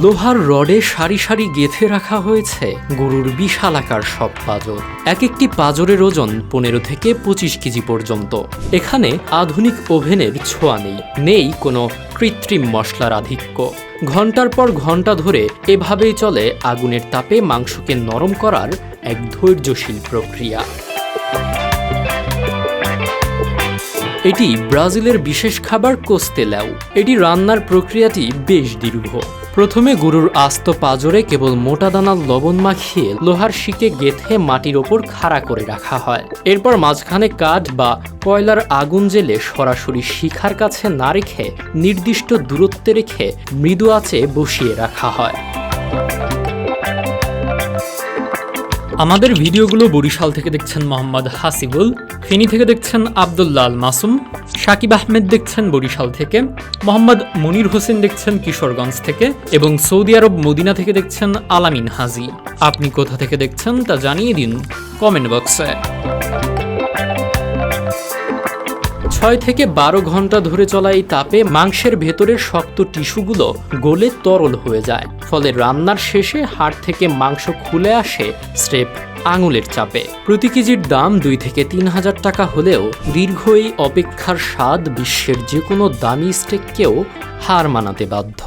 লোহার রডে সারি সারি গেঁথে রাখা হয়েছে গরুর বিশালাকার সব পাঁজর। এক একটি পাঁজরের ওজন 15 থেকে 25 কেজি পর্যন্ত। এখানে আধুনিক ওভেনের ছোঁয়া নেই, নেই কোনো কৃত্রিম মশলার আধিক্য। ঘন্টার পর ঘন্টা ধরে এভাবেই চলে আগুনের তাপে মাংসকে নরম করার এক ধৈর্যশীল প্রক্রিয়া। এটি ব্রাজিলের বিশেষ খাবার কোস্তেলাও। এটি রান্নার প্রক্রিয়াটি বেশ দীর্ঘ। প্রথমে গরুর আস্ত পাঁজরে কেবল মোটা দানার লবণ মাখিয়ে লোহার শিকে গেঁথে মাটির ওপর খাড়া করে রাখা হয়। এরপর মাঝখানে কাঠ বা কয়লার আগুন জ্বেলে সরাসরি শিখার কাছে না রেখে নির্দিষ্ট দূরত্বে রেখে মৃদু আঁচে বসিয়ে রাখা হয়। আমাদের ভিডিওগুলো বরিশাল থেকে দেখছেন মোহাম্মদ হাসিবুল, ফেনী থেকে দেখছেন আব্দুল্লাহ আল মাসুম, সাকিব আহমেদ দেখছেন বরিশাল থেকে, মোহাম্মদ মনির হোসেন দেখছেন কিশোরগঞ্জ থেকে এবং সৌদি আরব মদিনা থেকে দেখছেন আলামিন হাজি। আপনি কোথা থেকে দেখছেন তা জানিয়ে দিন কমেন্ট বক্সে। 6 থেকে 12 ঘন্টা ধরে চলা এই তাপে মাংসের ভেতরের শক্ত টিস্যুগুলো গলে তরল হয়ে যায়, ফলে রান্নার শেষে হাড় থেকে মাংস খুলে আসে স্রেফ আঙুলের চাপে। প্রতি কেজির দাম 2 থেকে 3 হাজার টাকা হলেও দীর্ঘ এই অপেক্ষার স্বাদ বিশ্বের যে কোনো দামি স্টেককেও হার মানাতে বাধ্য।